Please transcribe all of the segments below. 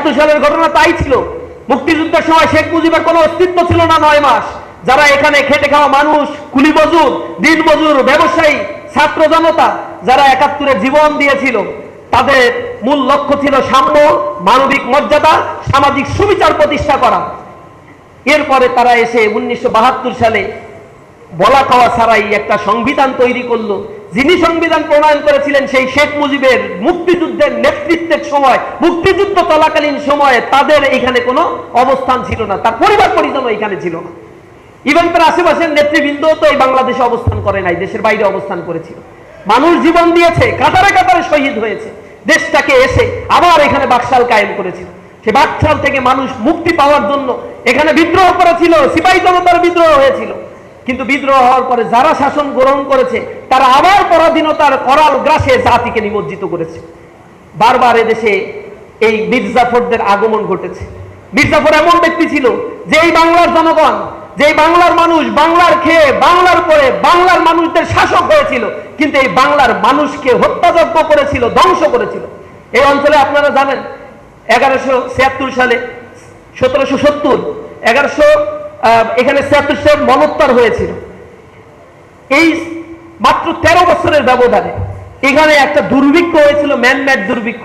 ৭৬ সালের ঘটনা তাই ছিল। মুক্তিযুদ্ধের সময় শেখ মুজিবের কোনো অস্তিত্ব ছিল না ৯ মাস। যারা এখানে খেটে খাওয়া মানুষ, কুলি মজুর, দিন মজুর, ব্যবসায়ী, ছাত্র জনতা, যারা ৭১-এ জীবন দিয়েছিল, তাদের মূল লক্ষ্য ছিল সাম্য, মানবিক মর্যাদা, সামাজিক সুবিচার প্রতিষ্ঠা করা। এরপরে তারা এসে ১৯৭২ সালে বলা খাওয়া ছাড়াই একটা সংবিধান তৈরি করলো। যিনি সংবিধান প্রণয়ন করেছিলেন সেই শেখ মুজিবের মুক্তিযুদ্ধের নেতৃত্বের সময়, মুক্তিযুদ্ধ চলাকালীন সময়ে তাদের এখানে কোনো অবস্থান ছিল না, তার পরিবার পরিজন এখানে ছিল না। ইভেন তার আশেপাশের নেতৃবৃন্দ তো এই বাংলাদেশে অবস্থান করে নাই, দেশের বাইরে অবস্থান করেছিল। মানুষ জীবন দিয়েছে, কাতারে কাতারে শহীদ হয়েছে, দেশটাকে এসে আবার এখানে বাকশাল কায়েম করেছিল। সে বাকশাল থেকে মানুষ মুক্তি পাওয়ার জন্য এখানে বিদ্রোহ করেছিল, সিপাহী জনতার বিদ্রোহ হয়েছিল। কিন্তু বিদ্রোহ হওয়ার পরে যারা শাসন গ্রহণ করেছে তারা আবার পরাধীনতার করাল গ্রাসে জাতিকে নিমজ্জিত করেছে। বারবার এদেশে এই মির্জাফরদের আগমন ঘটেছে। মির্জাফর এমন ব্যক্তি ছিল যে এই বাংলার জনগণ, যে বাংলার মানুষ, বাংলার খেয়ে বাংলার পরে বাংলার মানুষদের শাসক হয়েছিল, কিন্তু এই বাংলার মানুষকে হত্যাযজ্ঞ করেছিল, ধ্বংস করেছিল। এই অঞ্চলে আপনারা জানেন 1176 সালে 1770 এখানে 76 মনোত্তর হয়েছিল। এই মাত্র 13 বছরের ব্যবধানে এখানে একটা দুর্ভিক্ষ হয়েছিল, ম্যানমেড দুর্ভিক্ষ,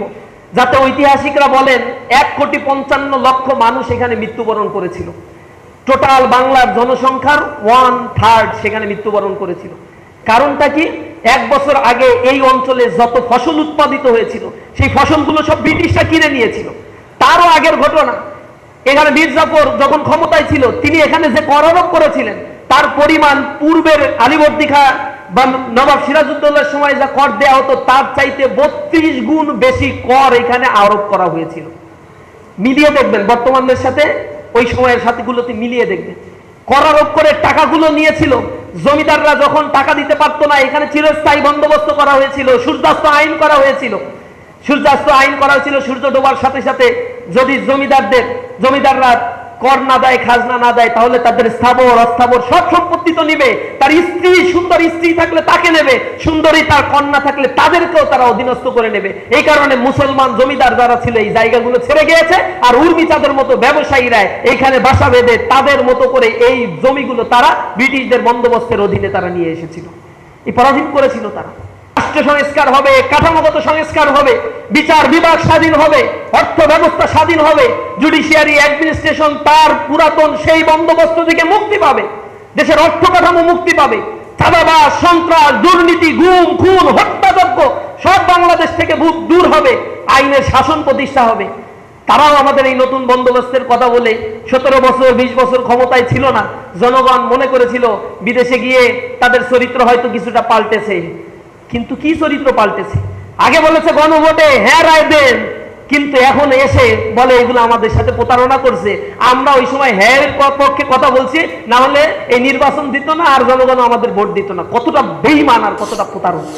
যাতে ঐতিহাসিকরা বলেন 1,55,00,000 মানুষ এখানে মৃত্যুবরণ করেছিল। টোটাল বাংলার জনসংখ্যার 1/3 সেখানে মৃত্যুবরণ করেছিল। কারণটা কি? 1 বছর আগে এই অঞ্চলে যত ফসল উৎপাদিত হয়েছিল সেই ফসলগুলো সব ব্রিটিশরা কিনে নিয়েছিল। তারও আগের ঘটনা, এখানে মির্জাফর যখন ক্ষমতায় ছিল তিনি এখানে যে কর আরোপ করেছিলেন তার পরিমাণ পূর্বের আলীবর্দী খাঁ বা নবাব সিরাজউদ্দৌলার সময় যা কর দেওয়া হতো তার চাইতে 32 গুণ বেশি কর এখানে আরোপ করা হয়েছিল। মিলিয়ে দেখবেন বর্তমানের সাথে ওই সময়ের সাথীগুলোতে মিলিয়ে দেখবেন। কর আরোপ করে টাকাগুলো নিয়েছিল। জমিদাররা যখন টাকা দিতে পারতো না, এখানে চিরস্থায়ী বন্দোবস্ত করা হয়েছিল, সূর্যাস্ত আইন করা হয়েছিল। সূর্য ডোবার সাথে সাথে যদি জমিদাররা কর না দেয়, খাজনা না দেয়, তাহলে তাদের স্থাবর অস্থাবর সব সম্পত্তি তো নিবে। তার স্ত্রী, সুন্দর স্ত্রী থাকলে তাকে নেবে, সুন্দরী তার কন্যা থাকলে তাদেরকেও তারা অধীনস্থ করে নেবে। এই কারণে মুসলমান জমিদার যারা ছিল এই জায়গাগুলো ছেড়ে গিয়েছে, আর উর্মি চাঁদের মতো ব্যবসায়ীরা এইখানে বাসা বেঁধে তাদের মতো করে এই জমিগুলো তারা ব্রিটিশদের বন্দোবস্তের অধীনে তারা নিয়ে এসেছিল। এই পরাধীন করেছিল তারা। রাষ্ট্র সংস্কার হবে, কাঠামোগত সংস্কার হবে, বিচার বিভাগ স্বাধীন হবে, অর্থ ব্যবস্থা স্বাধীন হবে, জুডিশিয়ারি অ্যাডমিনিস্ট্রেশন তার পুরাতন সেই বন্দোবস্ত থেকে মুক্তি পাবে, দেশের অর্থ কাঠামো মুক্তি পাবে, চাঁদাবাজ, সন্ত্রাস, দুর্নীতি, গুম, খুন, হত্যাযজ্ঞ সব বাংলাদেশ থেকে দূর হবে, আইনের শাসন প্রতিষ্ঠা হবে। তারাও আমাদের এই নতুন বন্দোবস্তের কথা বলে 17 বছর 20 বছর ক্ষমতায় ছিল না। জনগণ মনে করেছিল বিদেশে গিয়ে তাদের চরিত্র হয়তো কিছুটা পাল্টেছে। কিন্তু কি চরিত্র পাল্টেছে? আগে বলেছে গণভোটে হ্যাঁ রায় দেন, কিন্তু এখন এসে বলে এগুলো আমাদের সাথে প্রতারণা করছে। আমরা ওই সময় হ্যাঁ পক্ষে কথা বলছি, না হলে এই নির্বাচন দিত না আর জনগণ আমাদের ভোট দিত না। কতটা বেঈমান আর কতটা প্রতারণা!